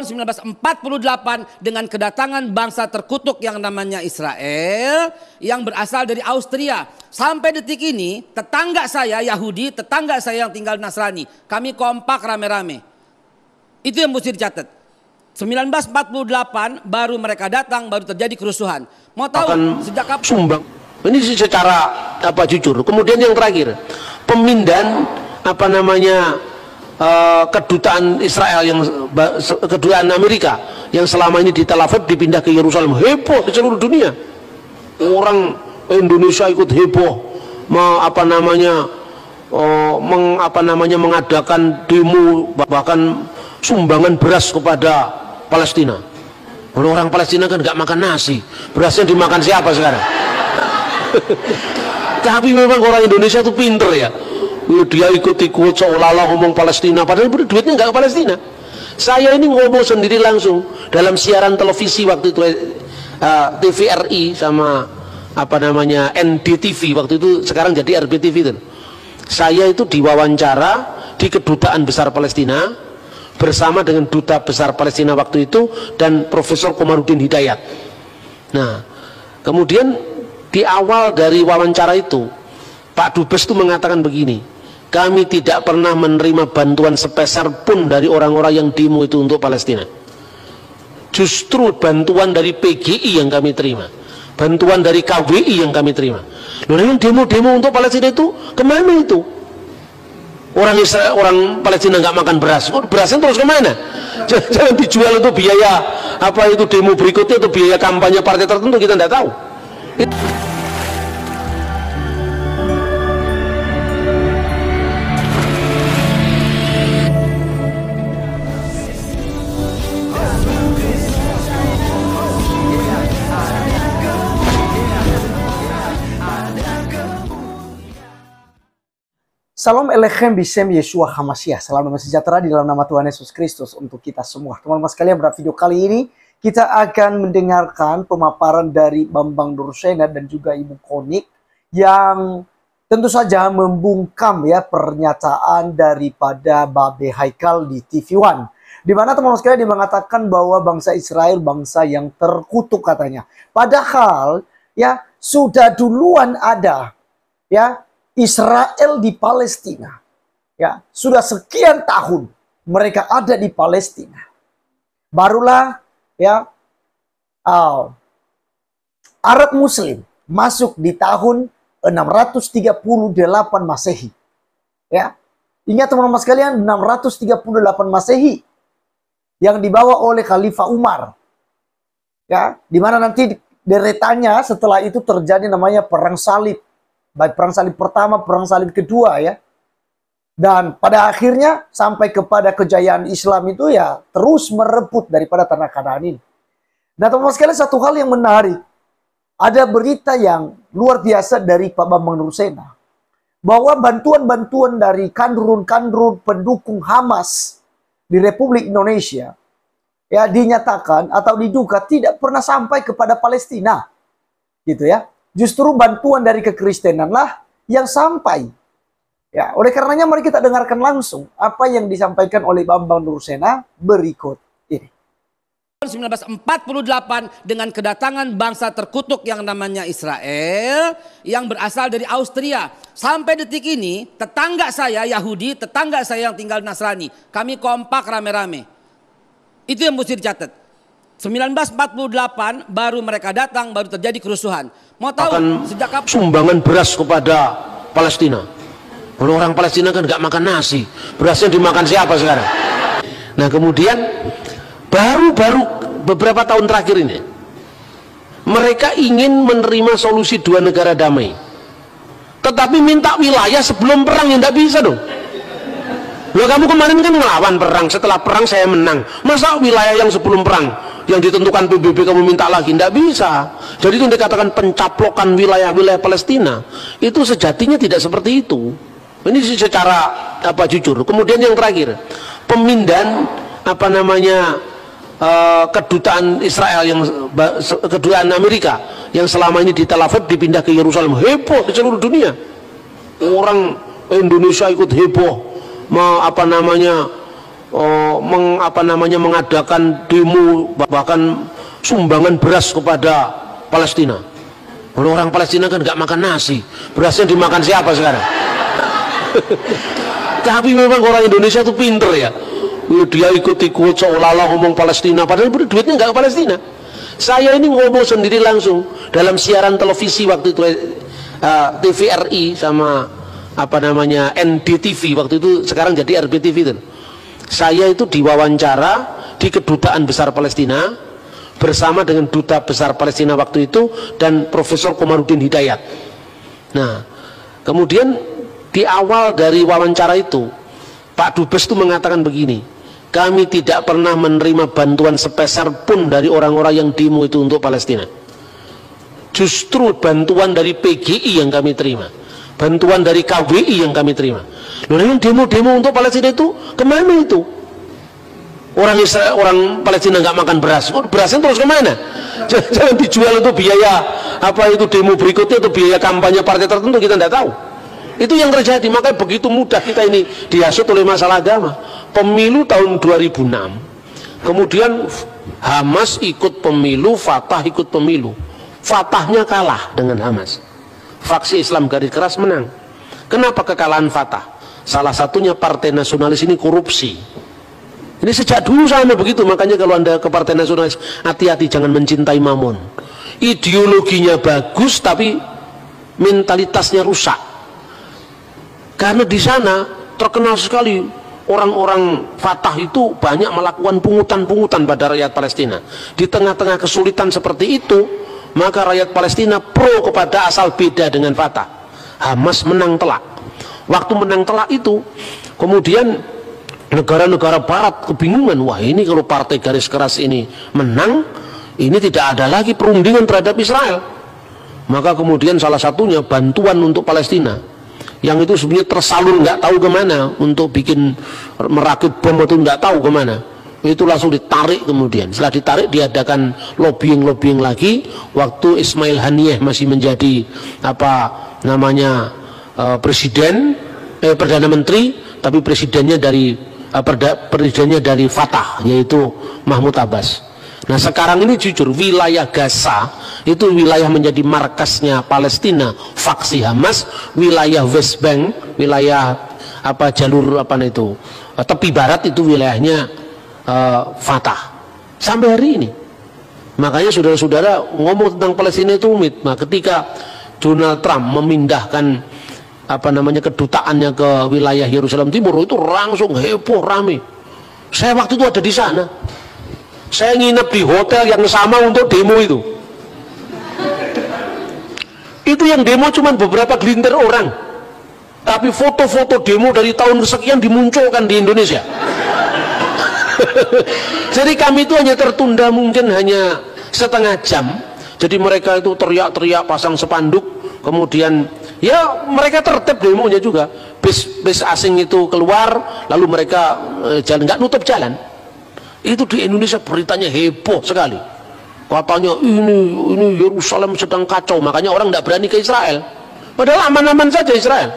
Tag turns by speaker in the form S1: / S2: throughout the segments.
S1: 1948 dengan kedatangan bangsa terkutuk yang namanya Israel yang berasal dari Austria. Sampai detik ini tetangga saya Yahudi, tetangga saya yang tinggal Nasrani, kami kompak rame-rame. Itu yang mesti dicatat. 1948 baru mereka datang, baru terjadi kerusuhan. Mau tahu sejak kapan?
S2: Sumbang. Ini secara jujur. Kemudian yang terakhir, pemindahan kedutaan Israel kedutaan Amerika yang selama ini di Tel Aviv dipindah ke Yerusalem, heboh di seluruh dunia. Orang Indonesia ikut heboh, mengadakan demo, bahkan sumbangan beras kepada Palestina. Kalau orang Palestina kan nggak makan nasi, berasnya dimakan siapa sekarang? Tapi memang orang Indonesia itu pinter ya. Dia ikut-ikut seolah-olah ngomong Palestina, padahal duitnya nggak ke Palestina. Saya ini ngomong sendiri langsung dalam siaran televisi waktu itu, TVRI sama NDTV waktu itu, sekarang jadi RBTV itu. Saya itu diwawancara di kedutaan besar Palestina bersama dengan duta besar Palestina waktu itu dan Profesor Komarudin Hidayat. Nah, kemudian di awal dari wawancara itu Pak Dubes itu mengatakan begini, kami tidak pernah menerima bantuan sepeser pun dari orang-orang yang demo itu untuk Palestina. Justru bantuan dari PGI yang kami terima, bantuan dari KWI yang kami terima. Loh, yang demo-demo untuk Palestina itu kemana itu? Orang Palestina nggak makan beras, berasnya terus kemana? Jangan dijual untuk biaya demo berikutnya atau biaya kampanye partai tertentu, kita nggak tahu.
S3: Salam Elechem Bisem Yeshua Hamasiah. Salam damai sejahtera di dalam nama Tuhan Yesus Kristus untuk kita semua. Teman-teman sekalian, pada video kali ini kita akan mendengarkan pemaparan dari Bambang Dursena dan juga Ibu Konik yang tentu saja membungkam ya pernyataan daripada Babe Haikal di TV One. Di mana teman-teman sekalian dia mengatakan bahwa bangsa Israel bangsa yang terkutuk katanya. Padahal ya sudah duluan ada ya Israel di Palestina, ya sudah sekian tahun mereka ada di Palestina. Barulah ya Arab Muslim masuk di tahun 638 Masehi. Ya, ingat teman-teman sekalian, 638 Masehi yang dibawa oleh Khalifah Umar. Ya, di mana nanti deretannya setelah itu terjadi namanya perang salib. Baik perang salib pertama, perang salib kedua ya. Dan pada akhirnya sampai kepada kejayaan Islam itu ya terus merebut daripada tanah Kanaan ini. Nah teman-teman sekalian, satu hal yang menarik, ada berita yang luar biasa dari Pak Bambang Dursena bahwa bantuan-bantuan dari kandrun-kandrun pendukung Hamas di Republik Indonesia ya dinyatakan atau diduga tidak pernah sampai kepada Palestina. Gitu ya. Justru bantuan dari kekristenanlah yang sampai. Ya, oleh karenanya mari kita dengarkan langsung apa yang disampaikan oleh Bambang Dursena berikut ini.
S1: 1948 dengan kedatangan bangsa terkutuk yang namanya Israel yang berasal dari Austria. Sampai detik ini tetangga saya Yahudi, tetangga saya yang tinggal Nasrani, kami kompak rame-rame. Itu yang mesti dicatat. 1948 baru mereka datang, baru terjadi kerusuhan. Mau tahu sejak kapan?
S2: Sumbangan beras kepada Palestina. Kalau orang Palestina kan nggak makan nasi, berasnya dimakan siapa sekarang? Nah kemudian baru beberapa tahun terakhir ini mereka ingin menerima solusi dua negara damai, tetapi minta wilayah sebelum perang, ya nggak bisa dong. Loh, kamu kemarin kan melawan perang, setelah perang saya menang, masa wilayah yang sebelum perang yang ditentukan PBB kamu minta lagi? Tidak bisa. Jadi itu dikatakan pencaplokan wilayah-wilayah Palestina, itu sejatinya tidak seperti itu. Ini secara jujur. Kemudian yang terakhir, pemindahan kedutaan Israel kedutaan Amerika yang selama ini di Tel Aviv dipindah ke Yerusalem, heboh di seluruh dunia. Orang Indonesia ikut heboh, mengadakan demo, bahkan sumbangan beras kepada Palestina. Kalau orang Palestina kan nggak makan nasi, berasnya dimakan siapa sekarang? Tapi memang orang Indonesia itu pinter ya. Dia ikut-ikut seolah-olah ngomong Palestina, padahal duitnya nggak ke Palestina. Saya ini ngomong sendiri langsung dalam siaran televisi waktu itu, TVRI sama NDTV waktu itu, sekarang jadi RBTV itu. Saya itu diwawancara di Kedutaan Besar Palestina bersama dengan Duta Besar Palestina waktu itu dan Profesor Komarudin Hidayat. Nah, kemudian di awal dari wawancara itu Pak Dubes itu mengatakan begini, kami tidak pernah menerima bantuan sepeser pun dari orang-orang yang demo itu untuk Palestina. Justru bantuan dari PGI yang kami terima, bantuan dari KWI yang kami terima. Loh, yang demo-demo untuk Palestina itu kemana itu? Orang Palestina nggak makan beras, berasnya terus kemana? Jangan dijual untuk biaya demo berikutnya atau biaya kampanye partai tertentu, kita tidak tahu. Itu yang terjadi. Makanya begitu mudah kita ini dihasut oleh masalah agama. Pemilu tahun 2006, kemudian Hamas ikut pemilu, Fatah ikut pemilu. Fatahnya kalah dengan Hamas. Fraksi Islam Garis Keras menang. Kenapa kekalahan Fatah? Salah satunya Partai Nasionalis ini korupsi. Ini sejak dulu sama begitu. Makanya kalau Anda ke Partai Nasionalis, hati-hati, jangan mencintai mamon. Ideologinya bagus tapi mentalitasnya rusak. Karena di sana terkenal sekali orang-orang Fatah itu banyak melakukan pungutan-pungutan pada rakyat Palestina. Di tengah-tengah kesulitan seperti itu, maka rakyat Palestina pro kepada asal beda dengan Fatah. Hamas menang telak. Waktu menang telak itu, kemudian negara-negara Barat kebingungan. Wah, ini kalau partai garis keras ini menang, ini tidak ada lagi perundingan terhadap Israel. Maka kemudian salah satunya bantuan untuk Palestina, yang itu sebenarnya tersalur nggak tahu kemana, untuk bikin merakit bom itu nggak tahu kemana, itu langsung ditarik. Kemudian setelah ditarik diadakan lobbying lagi waktu Ismail Haniyeh masih menjadi Perdana Menteri, tapi presidennya dari Fatah, yaitu Mahmud Abbas. Nah, sekarang ini jujur wilayah Gaza itu wilayah menjadi markasnya Palestina, faksi Hamas. Wilayah West Bank, wilayah jalur tepi barat itu wilayahnya Fatah sampai hari ini. Makanya saudara-saudara ngomong tentang Palestina itu rumit. Nah, ketika Donald Trump memindahkan kedutaannya ke wilayah Yerusalem Timur, itu langsung heboh rame. Saya waktu itu ada di sana. Saya nginep di hotel yang sama untuk demo itu. Itu yang demo cuma beberapa gelintir orang, tapi foto-foto demo dari tahun sekian dimunculkan di Indonesia. Jadi kami itu hanya tertunda mungkin hanya setengah jam. Jadi mereka itu teriak-teriak, pasang spanduk, kemudian ya mereka tertib demonya juga. Bis asing itu keluar, lalu mereka jalan, nggak nutup jalan. Itu di Indonesia beritanya heboh sekali. Katanya ini Yerusalem sedang kacau, makanya orang tidak berani ke Israel. Padahal aman-aman saja Israel.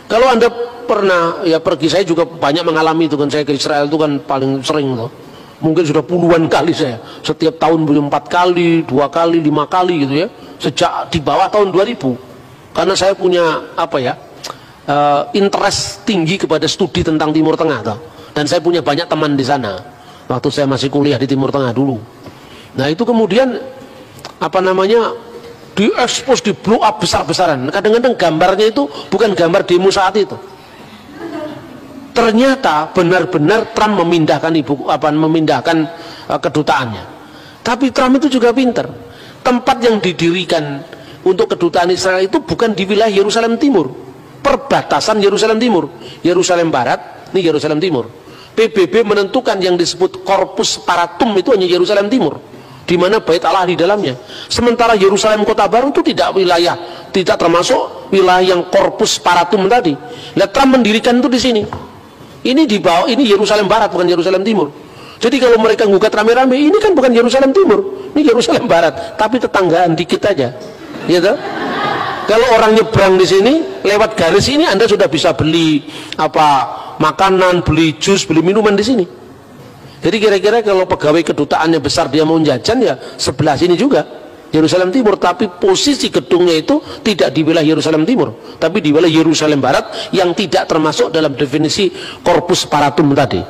S2: Kalau Anda pernah pergi, saya juga banyak mengalami itu kan, saya ke Israel itu kan paling sering tuh. Mungkin sudah puluhan kali saya. Setiap tahun 4 kali, 2 kali, 5 kali gitu ya. Sejak di bawah tahun 2000. Karena saya punya interest tinggi kepada studi tentang Timur Tengah tuh. Dan saya punya banyak teman di sana. Waktu saya masih kuliah di Timur Tengah dulu. Nah, itu kemudian diekspos, di blow up besar-besaran. Kadang-kadang gambarnya itu bukan gambar demo saat itu. Ternyata benar-benar Trump memindahkan kedutaannya. Tapi Trump itu juga pinter. Tempat yang didirikan untuk kedutaan Israel itu bukan di wilayah Yerusalem Timur, perbatasan Yerusalem Timur, Yerusalem Barat, ini Yerusalem Timur. PBB menentukan yang disebut Corpus Paratum itu hanya Yerusalem Timur, di mana Bait Allah di dalamnya. Sementara Yerusalem Kota Baru itu tidak termasuk wilayah yang Corpus Paratum tadi. Nah, Trump mendirikan itu di sini. Ini di bawah, ini Yerusalem Barat, bukan Yerusalem Timur. Jadi kalau mereka ngugat rame-rame, ini kan bukan Yerusalem Timur, ini Yerusalem Barat, tapi tetanggaan dikit aja, gitu. Kalau orang nyebrang di sini lewat garis ini, Anda sudah bisa beli makanan, beli jus, beli minuman di sini. Jadi kira-kira kalau pegawai kedutaannya besar dia mau jajan ya sebelah sini juga, Yerusalem Timur, tapi posisi gedungnya itu tidak di wilayah Yerusalem Timur, tapi di wilayah Yerusalem Barat yang tidak termasuk dalam definisi corpus paratum tadi.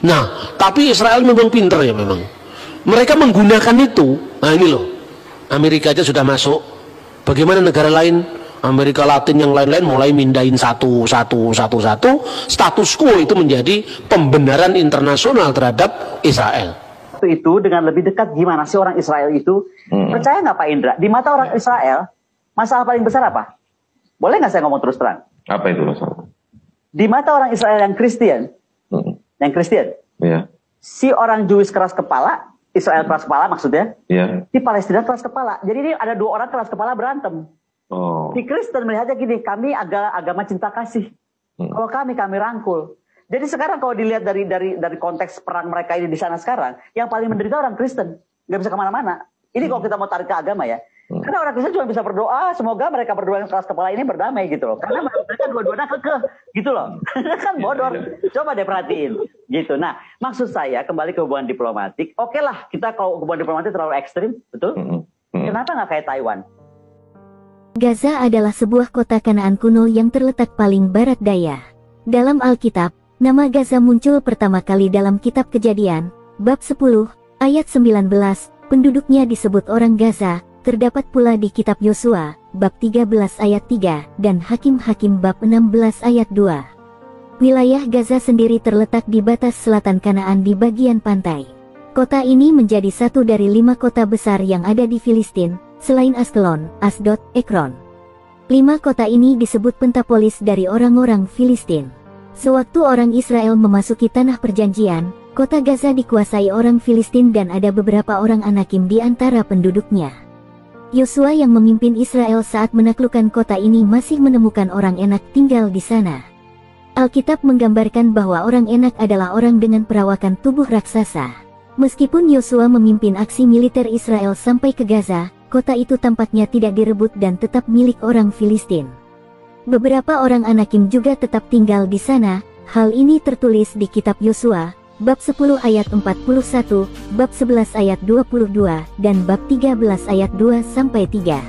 S2: Nah, tapi Israel memang pinter ya memang. Mereka menggunakan itu. Nah ini loh, Amerika aja sudah masuk. Bagaimana negara lain? Amerika Latin yang lain-lain mulai mindahin satu. Status quo itu menjadi pembenaran internasional terhadap Israel.
S4: Itu dengan lebih dekat gimana sih orang Israel itu? Percaya nggak Pak Indra? Di mata orang Israel, masalah paling besar apa? Boleh nggak saya ngomong terus terang?
S5: Apa itu masalah?
S4: Di mata orang Israel yang Kristen,
S5: Iya.
S4: si orang Jewish keras kepala, Israel keras kepala maksudnya,
S5: Iya.
S4: di Palestina keras kepala. Jadi ini ada dua orang keras kepala berantem.
S5: Oh.
S4: Si Kristen melihatnya gini, kami agama cinta kasih. Kalau kami rangkul. Jadi sekarang kalau dilihat dari konteks perang mereka ini di sana sekarang, yang paling menderita orang Kristen, nggak bisa kemana-mana. Ini kalau kita mau tarik ke agama ya, karena orang Kristen cuma bisa berdoa, semoga mereka berdua yang keras kepala ini berdamai gitu loh. Karena mereka dua-duanya kekeh gitu loh. Kan bodor. Coba deh perhatiin gitu. Nah, maksud saya kembali ke hubungan diplomatik. Oke lah, kita kalau hubungan diplomatik terlalu ekstrim, betul? Kenapa nggak kayak Taiwan?
S6: Gaza adalah sebuah kota Kanaan kuno yang terletak paling barat daya. Dalam Alkitab, nama Gaza muncul pertama kali dalam Kitab Kejadian, bab 10, ayat 19, penduduknya disebut orang Gaza, terdapat pula di Kitab Yosua, bab 13 ayat 3, dan Hakim-Hakim bab 16 ayat 2. Wilayah Gaza sendiri terletak di batas selatan Kanaan di bagian pantai. Kota ini menjadi satu dari 5 kota besar yang ada di Filistin, selain Askelon, Asdod, Ekron. 5 kota ini disebut Pentapolis dari orang-orang Filistin. Sewaktu orang Israel memasuki tanah perjanjian, kota Gaza dikuasai orang Filistin dan ada beberapa orang Anakim di antara penduduknya. Yosua yang memimpin Israel saat menaklukkan kota ini masih menemukan orang Enak tinggal di sana. Alkitab menggambarkan bahwa orang Enak adalah orang dengan perawakan tubuh raksasa. Meskipun Yosua memimpin aksi militer Israel sampai ke Gaza, kota itu tampaknya tidak direbut dan tetap milik orang Filistin. Beberapa orang Anakim juga tetap tinggal di sana. Hal ini tertulis di Kitab Yosua, bab 10 ayat 41, bab 11 ayat 22, dan bab 13 ayat 2-3.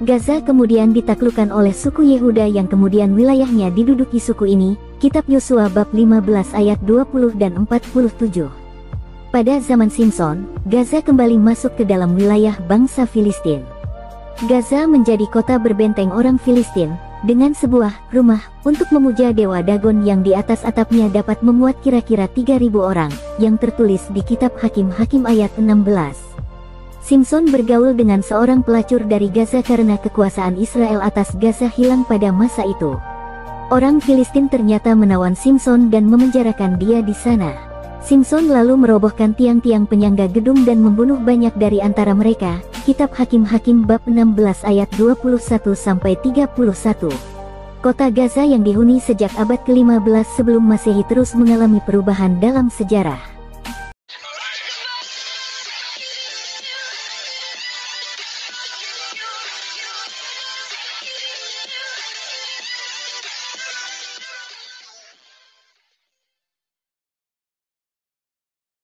S6: Gaza kemudian ditaklukkan oleh suku Yehuda yang kemudian wilayahnya diduduki suku ini. Kitab Yosua bab 15 ayat 20 dan 47. Pada zaman Simson, Gaza kembali masuk ke dalam wilayah bangsa Filistin. Gaza menjadi kota berbenteng orang Filistin, dengan sebuah rumah untuk memuja dewa Dagon yang di atas atapnya dapat memuat kira-kira 3.000 orang, yang tertulis di Kitab Hakim-Hakim ayat 16. Simson bergaul dengan seorang pelacur dari Gaza karena kekuasaan Israel atas Gaza hilang pada masa itu. Orang Filistin ternyata menawan Simson dan memenjarakan dia di sana. Simson lalu merobohkan tiang-tiang penyangga gedung dan membunuh banyak dari antara mereka. Kitab Hakim-Hakim bab 16 ayat 21-31. Kota Gaza yang dihuni sejak abad ke-15 sebelum Masehi terus mengalami perubahan dalam sejarah.